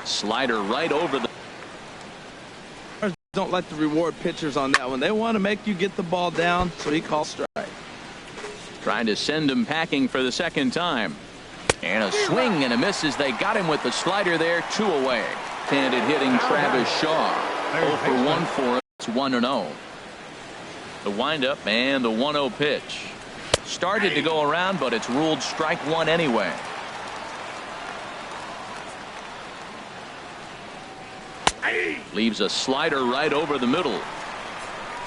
Slider right over the. Don't like to reward pitchers on that one. They want to make you get the ball down, so he calls strike. Trying to send him packing for the second time. And a swing and a miss as they got him with the slider there. 2 away. Candid hitting Travis Shaw. 0 for 1 for him. It's 1-0. The windup and the 1-0 pitch. Started to go around, but it's ruled strike 1 anyway. Leaves a slider right over the middle.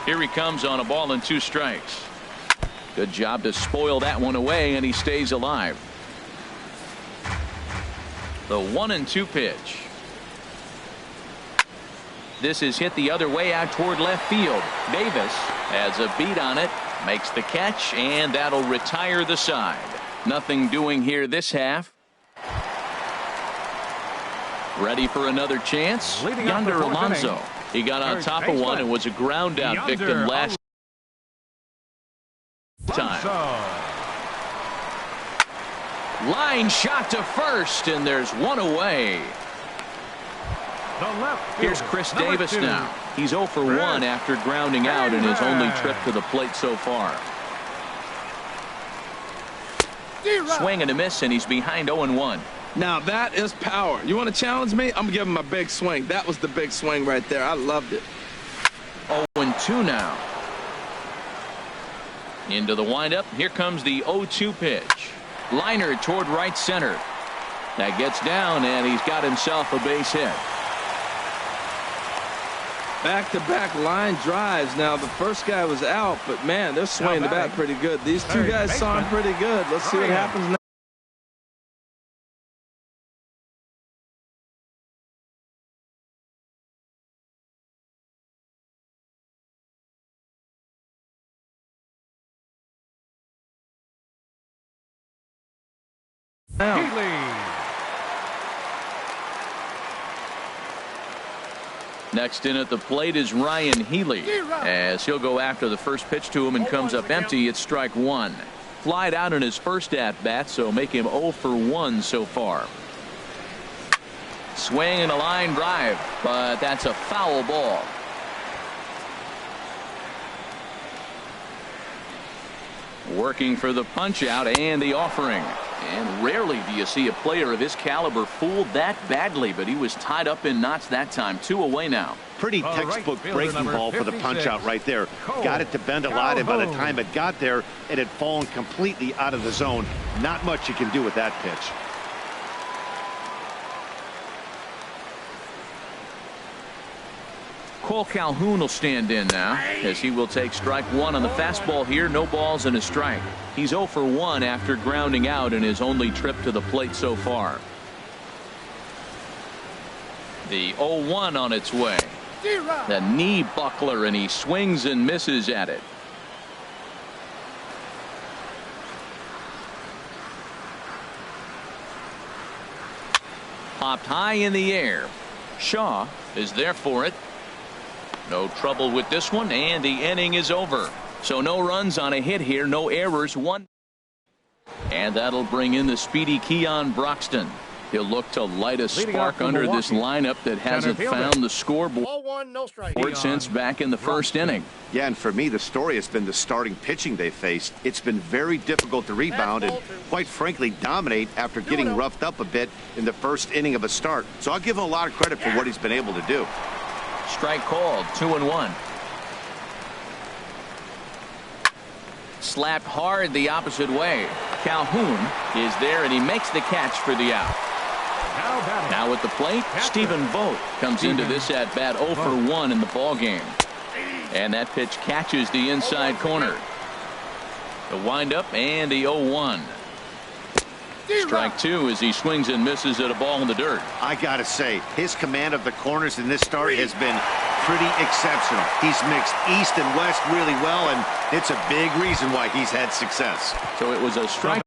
Here he comes on a ball and 2 strikes. Good job to spoil that one away, and he stays alive. The 1-2 pitch. This is hit the other way out toward left field. Davis has a beat on it, makes the catch, and that'll retire the side. Nothing doing here this half. Ready for another chance? Yonder Alonso. He got on top of one and was a ground out victim last time. Line shot to first, and there's 1 away. Here's Chris Davis now. He's 0 for 1 after grounding out in his only trip to the plate so far. Swing and a miss, and he's behind 0-1. Now that is power. You want to challenge me? I'm going to give him a big swing. That was the big swing right there. I loved it. 0-2 now. Into the windup. Here comes the 0-2 pitch. Liner toward right center. That gets down, and he's got himself a base hit. Back-to-back line drives. Now the first guy was out, but man, they're swinging the bat pretty good. These 2 guys saw him pretty good. Let's see what happens now. Next in at the plate is Ryan Healy, as he'll go after the first pitch to him and comes up empty. It's strike 1. Flied out in his first at bat, so make him 0 for 1 so far. Swing and a line drive, but that's a foul ball. Working for the punch out and the offering. And rarely do you see a player of his caliber fooled that badly, but he was tied up in knots that time. 2 away now. Pretty textbook breaking ball for the punch out right there. Got it to bend a lot, and by the time it got there, it had fallen completely out of the zone. Not much you can do with that pitch. Cole Calhoun will stand in now, as he will take strike 1 on the fastball here. No balls and a strike. He's 0 for 1 after grounding out in his only trip to the plate so far. The 0-1 on its way. The knee buckler, and he swings and misses at it. Popped high in the air. Shaw is there for it. No trouble with this one, and the inning is over. So no runs on a hit here, no errors, 1. And that'll bring in the speedy Keon Broxton. He'll look to light a spark under this lineup that hasn't found the scoreboard since back in the first inning. Yeah, and for me, the story has been the starting pitching they faced. It's been very difficult to rebound and, quite frankly, dominate after getting roughed up a bit in the first inning of a start. So I'll give him a lot of credit for what he's been able to do. Strike called, 2-1. Slapped hard the opposite way. Calhoun is there, and he makes the catch for the out. Now at the plate, Stephen Vogt comes into this at bat 0 for 1 in the ball game. And that pitch catches the inside corner. The windup and the 0-1. Strike 2 as he swings and misses at a ball in the dirt. I gotta say, his command of the corners in this start has been pretty exceptional. He's mixed east and west really well, and it's a big reason why he's had success. So it was a strike.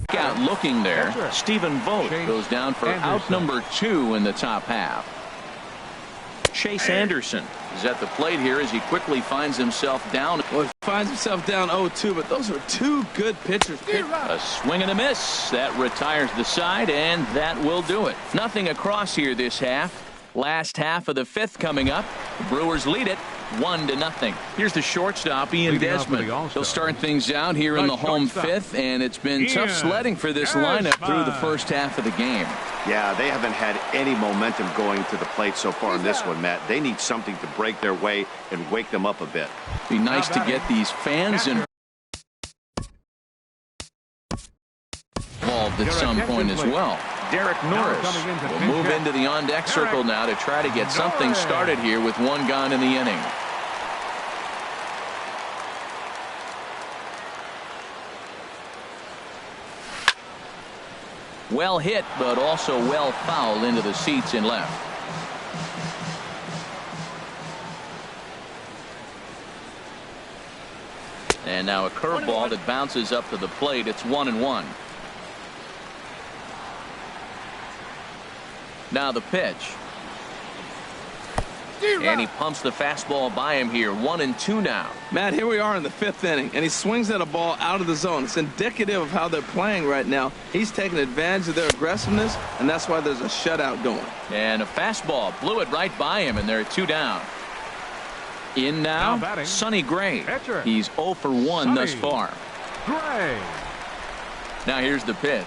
Out looking there. Stephen Vogt goes down for out number 2 in the top half. Chase Anderson is at the plate here as he quickly finds himself down. Well, he finds himself down 0-2, but those are two good pitchers. A swing and a miss. That retires the side, and that will do it. Nothing across here this half. Last half of the fifth coming up. The Brewers lead it 1-0. Here's the shortstop, Ian Desmond. He'll start things out here in the home fifth, and it's been tough sledding for this lineup through the first half of the game. Yeah, they haven't had any momentum going to the plate so far in this one, Matt. They need something to break their way and wake them up a bit. Be nice to get these fans involved at some point as well. Derek Norris will move into the on-deck circle now to try to get something started here with one gone in the inning. Well hit, but also well fouled into the seats in left. And now a curveball that bounces up to the plate. It's 1-1. Now the pitch. And he pumps the fastball by him here. 1-2 now. Matt, here we are in the fifth inning, and he swings at a ball out of the zone. It's indicative of how they're playing right now. He's taking advantage of their aggressiveness, and that's why there's a shutout going. And a fastball blew it right by him, and they're 2 down. In now, Sonny Gray. He's 0 for 1 thus far. Gray. Now here's the pitch.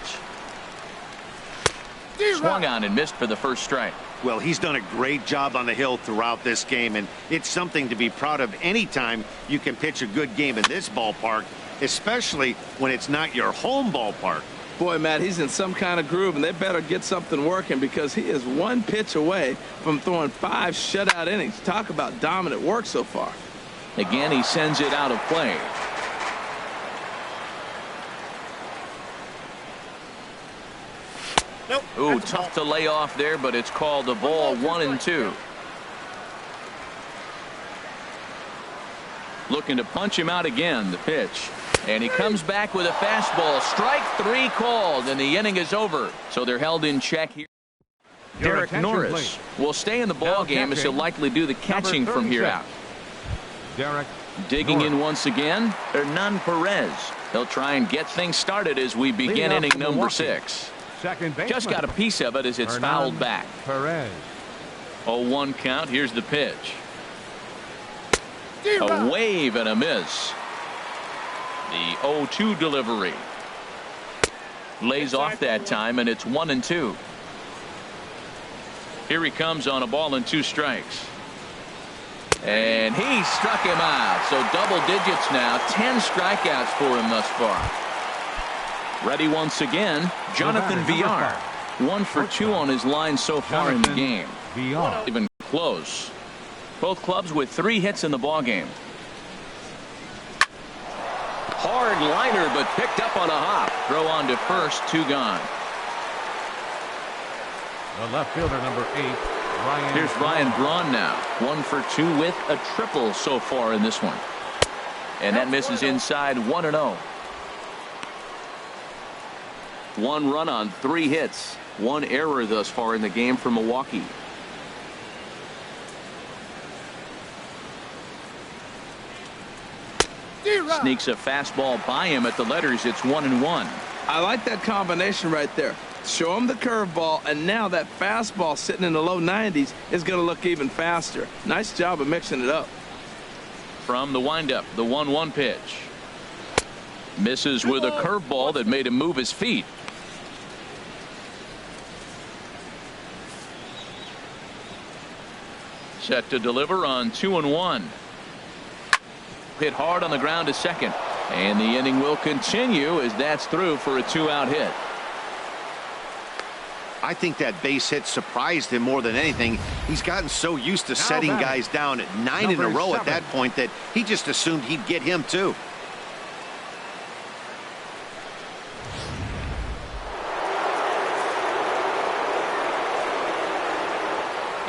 Swung on and missed for the first strike. Well, he's done a great job on the hill throughout this game, and it's something to be proud of anytime you can pitch a good game in this ballpark, especially when it's not your home ballpark. Boy, Matt, he's in some kind of groove, and they better get something working because he is one pitch away from throwing 5 shutout innings. Talk about dominant work so far. Again, he sends it out of play. Nope. Ooh, tough to lay off there, but it's called a ball. 1-2. Looking to punch him out again. The pitch. And he comes back with a fastball. Strike 3 called, and the inning is over. So they're held in check here. Derek Norris will stay in the ball game as he'll likely do the catching from here out. Derek digging in once again, Hernan Perez. They'll try and get things started as we begin inning number 6. Just got a piece of it as it's fouled back. Perez. 0-1 count. Here's the pitch. A wave and a miss. The 0-2 delivery. Lays off that time, and it's 1-2. Here he comes on a ball and 2 strikes. And he struck him out. So double digits now. 10 strikeouts for him thus far. Ready once again, Jonathan Villar. 1 for 2 on his line so far in the game. Even close. Both clubs with 3 hits in the ball game. Hard liner, but picked up on a hop. Throw on to first, 2 gone. The left fielder, number 8, Ryan. Here's Ryan Braun now. 1 for 2 with a triple so far in this one. And that misses inside. 1-0. 1 run on 3 hits. 1 error thus far in the game for Milwaukee. Sneaks a fastball by him at the letters. It's 1-1. I like that combination right there. Show him the curveball, and now that fastball sitting in the low 90s is going to look even faster. Nice job of mixing it up. From the windup, the 1-1 pitch. Misses with a curveball that made him move his feet. Set to deliver on 2-1. Hit hard on the ground to second. And the inning will continue as that's through for a 2-out hit. I think that base hit surprised him more than anything. He's gotten so used to setting guys down at 9 in a row at that point that he just assumed he'd get him too.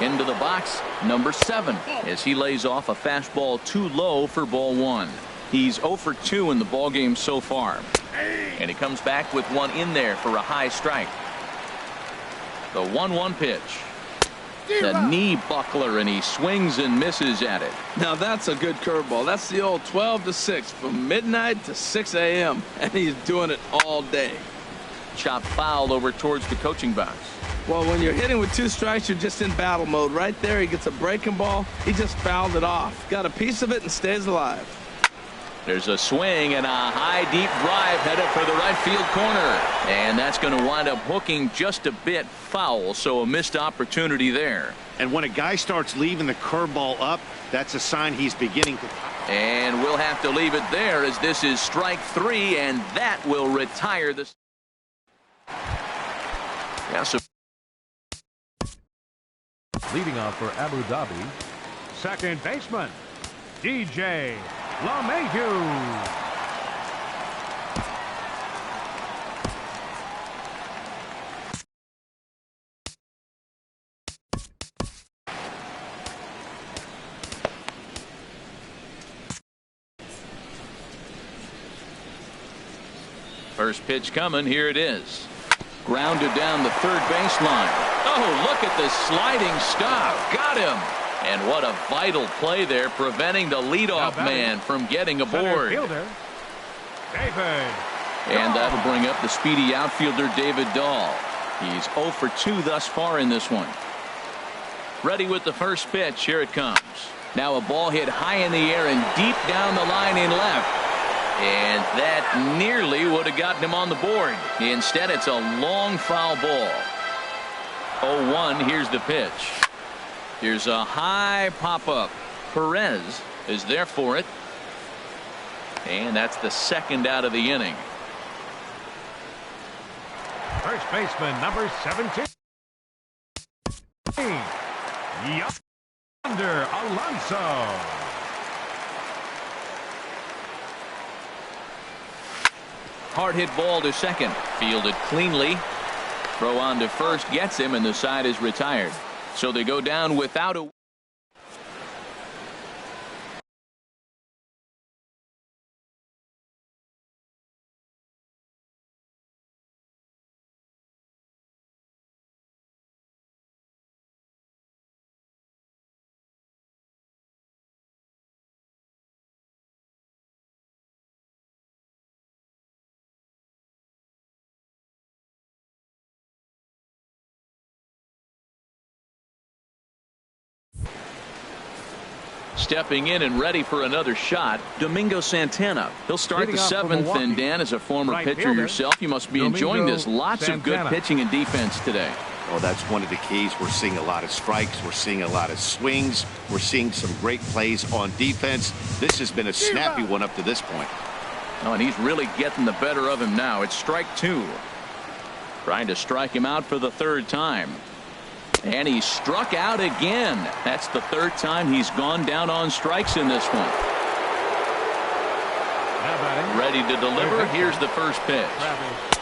Into the box, number 7, as he lays off a fastball too low for ball 1. He's 0 for 2 in the ball game so far. And he comes back with 1 in there for a high strike. The 1-1 pitch. The knee buckler, and he swings and misses at it. Now that's a good curveball. That's the old 12-6 from midnight to 6 a.m. and he's doing it all day. Chop foul over towards the coaching box. Well, when you're hitting with 2 strikes, you're just in battle mode. Right there, he gets a breaking ball. He just fouled it off. Got a piece of it and stays alive. There's a swing and a high, deep drive headed for the right field corner. And that's going to wind up hooking just a bit foul, so a missed opportunity there. And when a guy starts leaving the curveball up, that's a sign he's beginning to. And we'll have to leave it there as this is strike 3, and that will retire the. Yeah, so Leading off for Abu Dhabi, second baseman, DJ LeMahieu. First pitch coming. Here it is. Grounded down the third baseline. Oh, look at the sliding stop. Got him. And what a vital play there, preventing the leadoff man from getting aboard. Fielder, David. And that'll bring up the speedy outfielder David Dahl. He's 0 for 2 thus far in this one. Ready with the first pitch. Here it comes. Now a ball hit high in the air and deep down the line in left. And that nearly would have gotten him on the board. Instead, it's a long foul ball. 0-1. Here's the pitch. Here's a high pop-up. Perez is there for it. And that's the second out of the inning. First baseman, number 17. Yonder Alonso. Hard hit ball to second. Fielded cleanly. Throw on to first gets him, and the side is retired. So they go down without a. Stepping in and ready for another shot, Domingo Santana. He'll start the 7th, and Dan, as a former pitcher yourself, you must be enjoying this. Lots of good pitching and defense today. Oh, that's one of the keys. We're seeing a lot of strikes. We're seeing a lot of swings. We're seeing some great plays on defense. This has been a snappy one up to this point. Oh, and he's really getting the better of him now. It's strike 2. Trying to strike him out for the 3rd time. And he struck out again. That's the 3rd time he's gone down on strikes in this one. Ready to deliver. Here's the first pitch.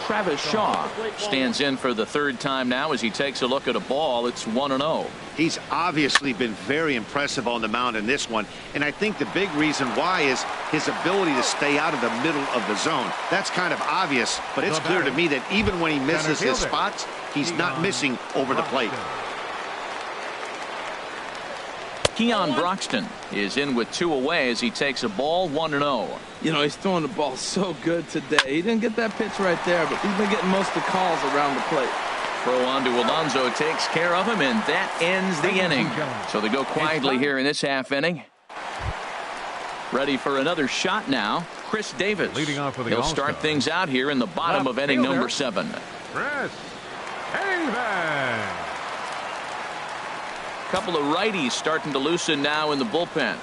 Travis Shaw stands in for the 3rd time now as he takes a look at a ball. It's 1-0. He's obviously been very impressive on the mound in this one, and I think the big reason why is his ability to stay out of the middle of the zone. That's kind of obvious, but it's clear to me that even when he misses his spots, he's not missing over the plate. Keon Broxton is in with 2 away as he takes a ball. 1-0. You know, he's throwing the ball so good today. He didn't get that pitch right there, but he's been getting most of the calls around the plate. Throw on to Alonso takes care of him, and that ends the inning. So they go quietly here in this half inning. Ready for another shot now. Chris Davis. Leading off for the He'll start things out here in the bottom of inning number 7. Chris Davis. Couple of righties starting to loosen now in the bullpen.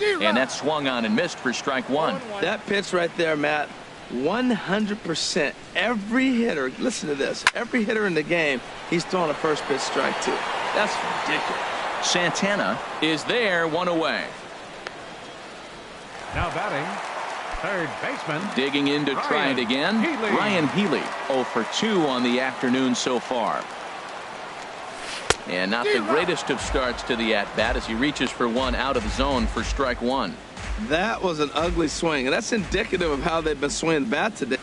And that swung on and missed for strike 1. That pitch right there, Matt, 100%. Every hitter, listen to this, every hitter in the game, he's throwing a first pitch strike 2. That's ridiculous. Santana is there, 1 away. Now batting, third baseman. Digging in to try it again. Ryan Healy, 0 for 2 on the afternoon so far. And not the greatest of starts to the at-bat as he reaches for one out of the zone for strike 1. That was an ugly swing, and that's indicative of how they've been swinging the bat today.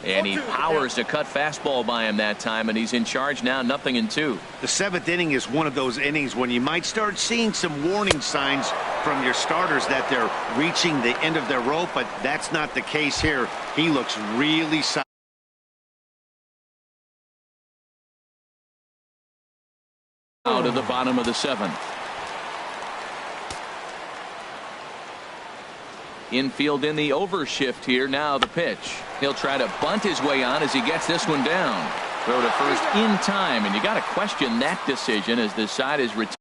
And he powers a cut fastball by him that time, and he's in charge now, 0-2. The 7th inning is one of those innings when you might start seeing some warning signs from your starters that they're reaching the end of their rope, but that's not the case here. He looks really solid. Out of the bottom of the 7th. Infield in the overshift here. Now the pitch. He'll try to bunt his way on as he gets this one down. Throw to first in time, and you got to question that decision as the side is retired.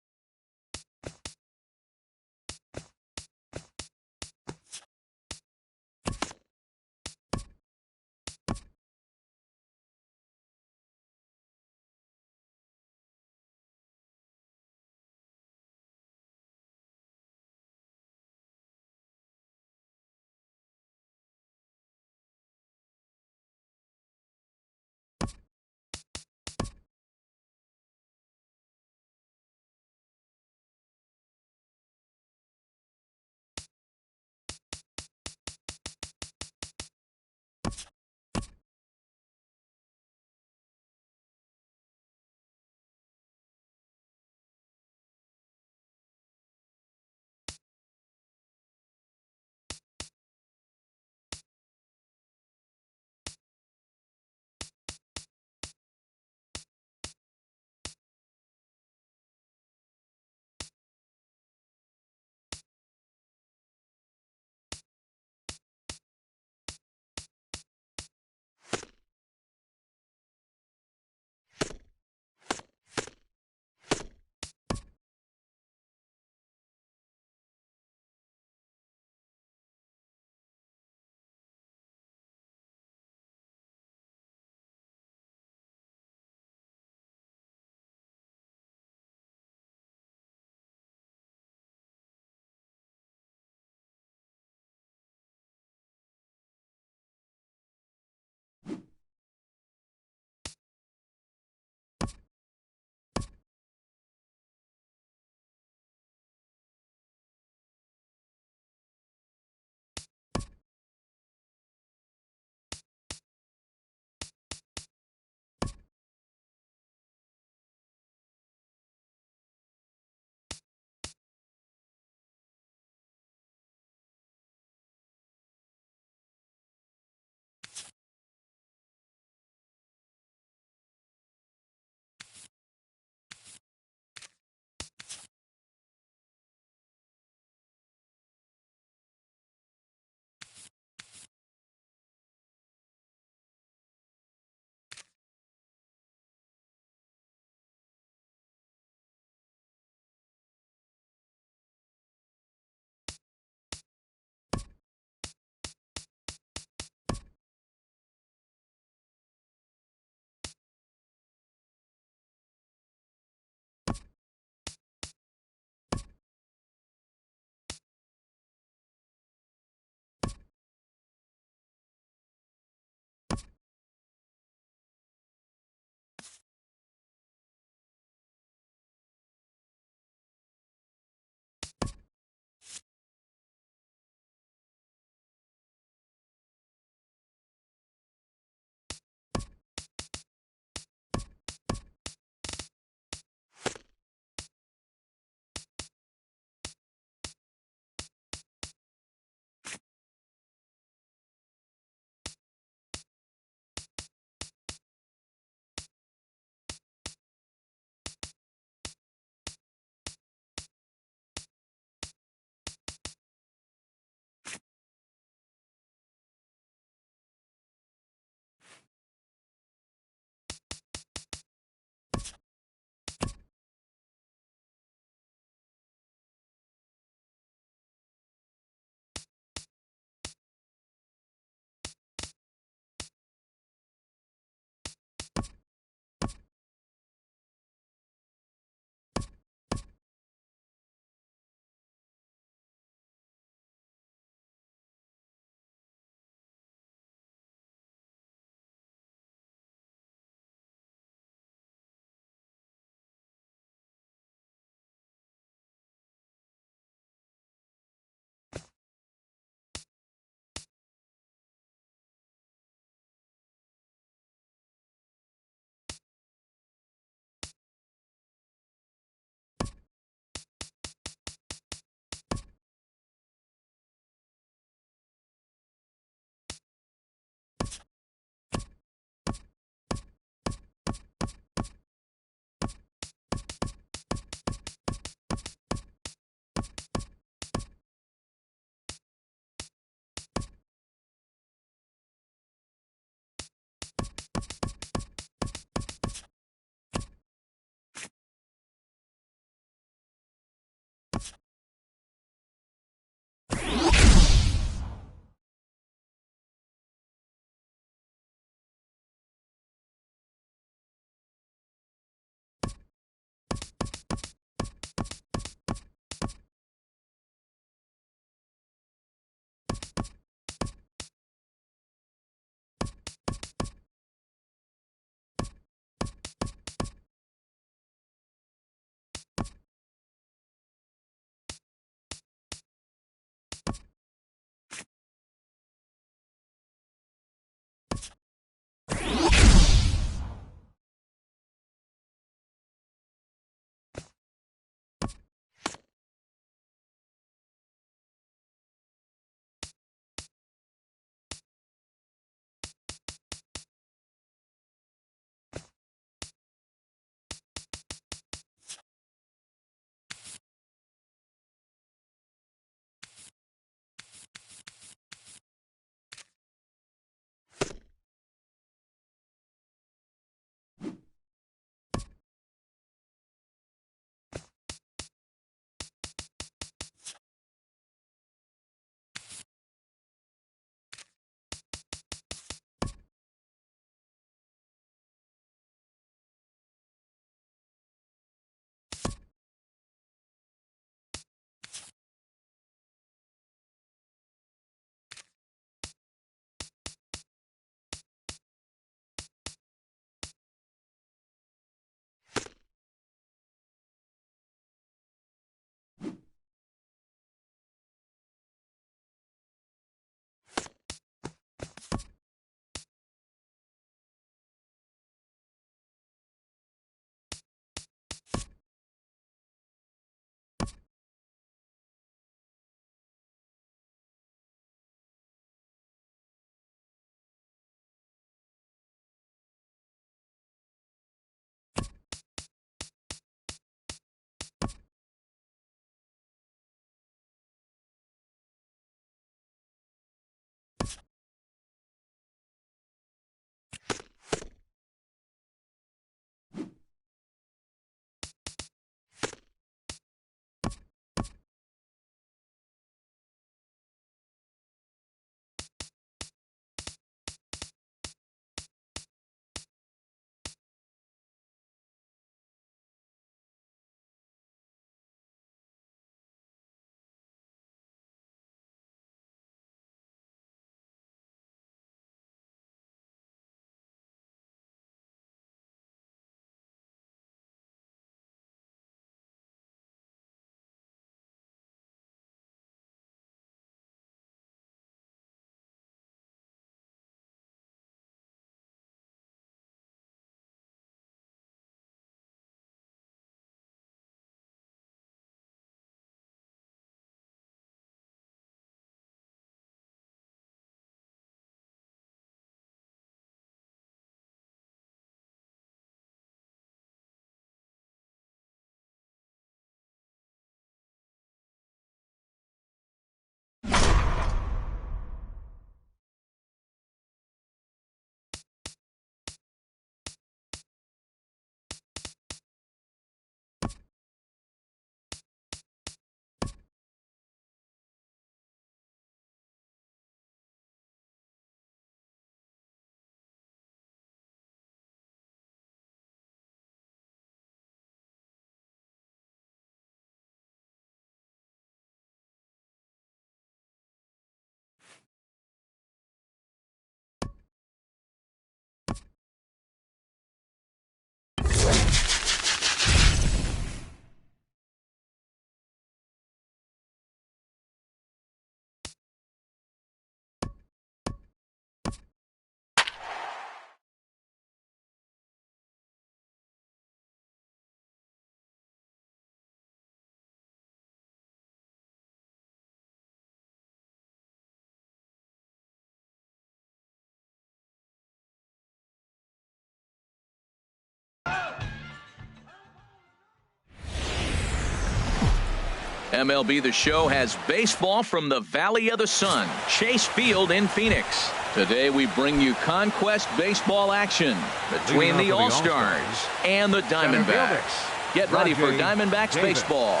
MLB The Show has baseball from the Valley of the Sun, Chase Field in Phoenix. Today we bring you Conquest baseball action between the All-Stars and the Diamondbacks. Get ready for Diamondbacks baseball.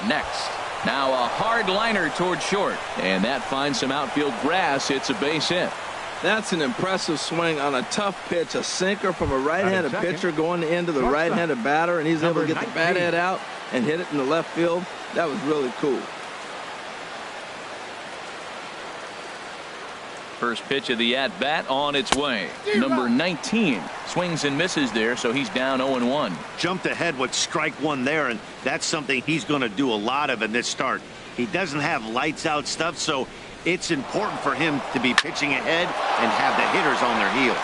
Next. Now a hard liner toward short, and that finds some outfield grass. It's a base hit. That's an impressive swing on a tough pitch, a sinker from a right-handed pitcher going into the right-handed batter, and he's able to get the bat head out and hit it in the left field. That was really cool. First pitch of the at-bat on its way. Number 19 swings and misses there, so he's down 0-1. Jumped ahead with strike one there, and that's something he's going to do a lot of in this start. He doesn't have lights out stuff, so it's important for him to be pitching ahead and have the hitters on their heels.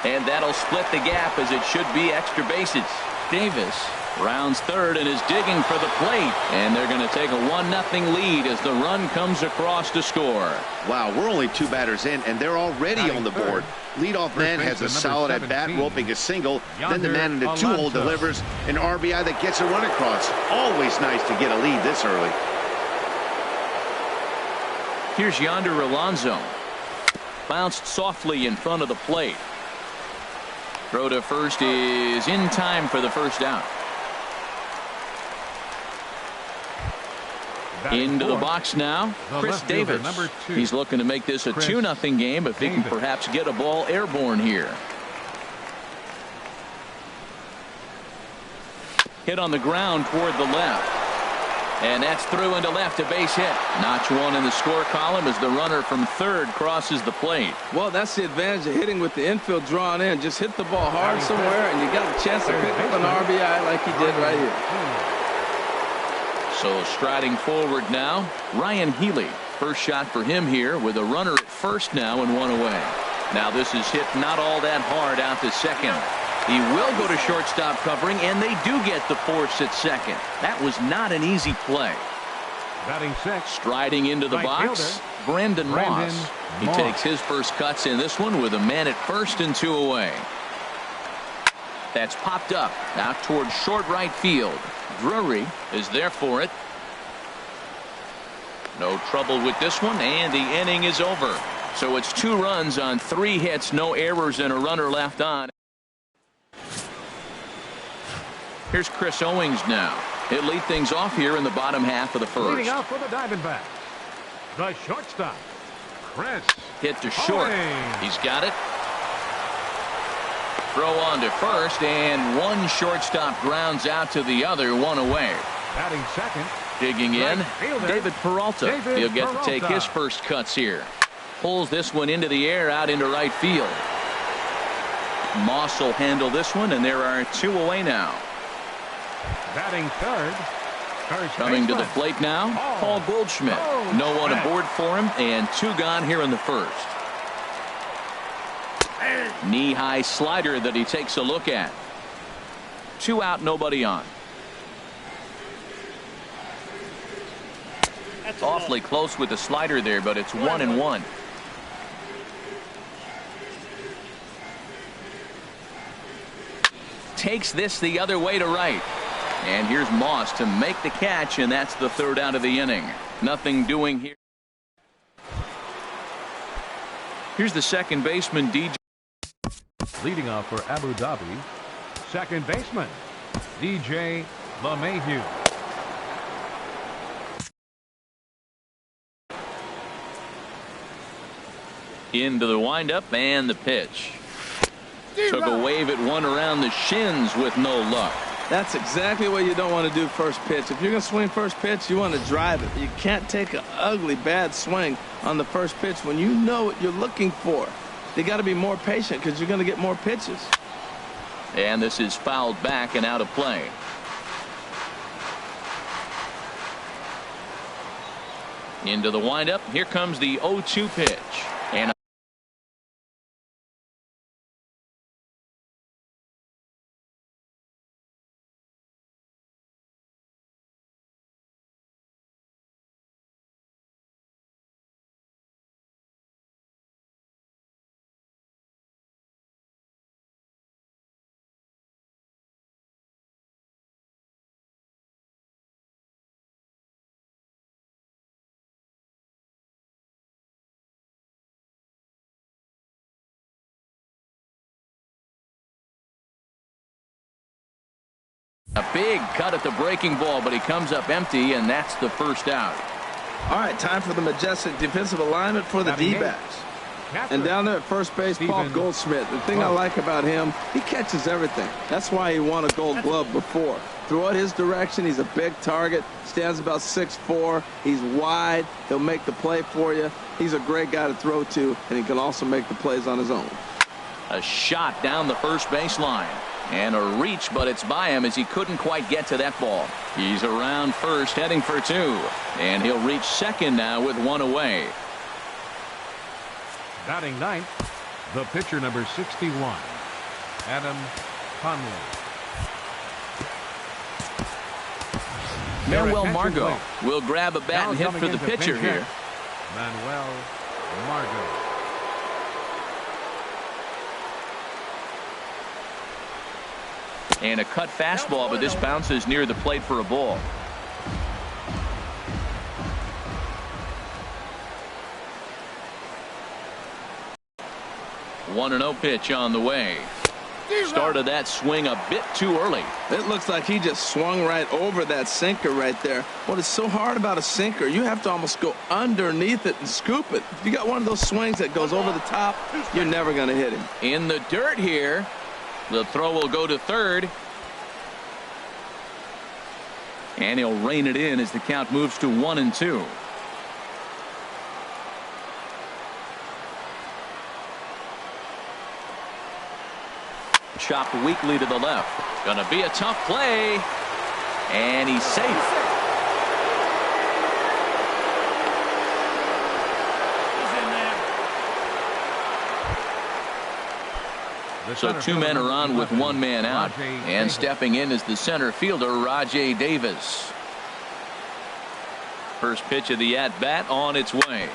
And that'll split the gap, as it should be extra bases. Davis rounds third and is digging for the plate, and they're going to take a 1-0 lead as the run comes across to score. Wow, we're only 2 batters in, and they're already on the board. Leadoff man has a solid at bat, roping a single. Then the man in the 2-hole delivers an RBI that gets a run across. Always nice to get a lead this early. Here's Yonder Alonso. Bounced softly in front of the plate. Throw to first is in time for the first out. Into the box now, Chris Davis. He's looking to make this a 2-0 game if he can perhaps get a ball airborne here. Hit on the ground toward the left. And that's through into left, a base hit. Notch one in the score column as the runner from third crosses the plate. Well, that's the advantage of hitting with the infield drawn in. Just hit the ball hard somewhere, and you got a chance to pick up an RBI like he did right here. So striding forward now, Ryan Healy. First shot for him here with a runner at first now and 1 away. Now this is hit not all that hard out to second. He will go to shortstop covering, and they do get the force at second. That was not an easy play. Batting sixth. Striding into the box, Brandon Moss. He takes his first cuts in this one with a man at first and 2 away. That's popped up out toward short right field. Drury is there for it. No trouble with this one, and the inning is over. So it's 2 runs on 3 hits, no errors, and a runner left on. Here's Chris Owings now. He'll lead things off here in the bottom half of the first. Leading off for the Diamondbacks, the shortstop, Chris. Hit to short. Owings. He's got it. Throw on to first, and one shortstop grounds out to the other, 1 away. Batting second. Digging in, David Peralta. He'll get to take his first cuts here. Pulls this one into the air out into right field. Moss will handle this one, and there are 2 away now. Batting third. Coming to the plate now, Paul Goldschmidt. No one aboard for him, and 2 gone here in the first. Knee-high slider that he takes a look at. 2 out, nobody on. Awfully close with the slider there, but it's 1-1. Takes this the other way to right. And here's Moss to make the catch, and that's the 3rd out of the inning. Nothing doing here. Here's the second baseman, DJ. Leading off for Abu Dhabi, second baseman, DJ LeMahieu. Into the windup and the pitch. Took a wave at one around the shins with no luck. That's exactly what you don't want to do first pitch. If you're going to swing first pitch, you want to drive it. You can't take an ugly, bad swing on the first pitch when you know what you're looking for. You got to be more patient because you're going to get more pitches. And this is fouled back and out of play. Into the windup. Here comes the 0-2 pitch. And A big cut at the breaking ball, but he comes up empty, and that's the first out. All right, time for the majestic defensive alignment for the D-backs. And down there at first base, Paul Goldschmidt. The thing I like about him, he catches everything. That's why he won a Gold Glove before. Throw it his direction. He's a big target. Stands about 6'4". He's wide. He'll make the play for you. He's a great guy to throw to, and he can also make the plays on his own. A shot down the first baseline. And a reach, but it's by him as he couldn't quite get to that ball. He's around first, heading for two. And he'll reach second now with one away. Batting ninth, the pitcher number 61, Adam Conley. Manuel Margot will grab a bat and hit for the pitcher here. Manuel Margot. And a cut fastball, but this bounces near the plate for a ball. One 1-0 pitch on the way. Started that swing a bit too early. It looks like he just swung right over that sinker right there. What is so hard about a sinker, you have to almost go underneath it and scoop it. If you got one of those swings that goes over the top, you're never going to hit him. In the dirt here. The throw will go to third. And he'll rein it in as the count moves to 1-2. Chopped weakly to the left. Gonna be a tough play. And he's safe. So two men are on with one man out. And stepping in is the center fielder, Rajai Davis. First pitch of the at-bat on its way.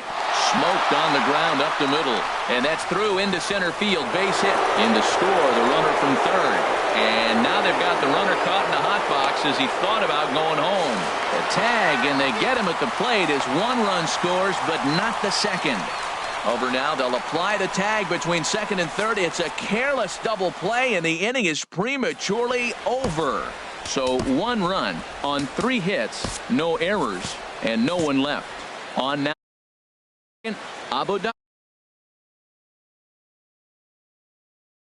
Smoked on the ground up the middle. And that's through into center field. Base hit. In to score the runner from third. And now they've got the runner caught in the hot box as he thought about going home. The tag, and they get him at the plate as one run scores, but not the second. Over now, they'll apply the tag between second and third. It's a careless double play, and the inning is prematurely over. So one run on 3 hits, no errors, and no one left. On now, Abu Dhabi.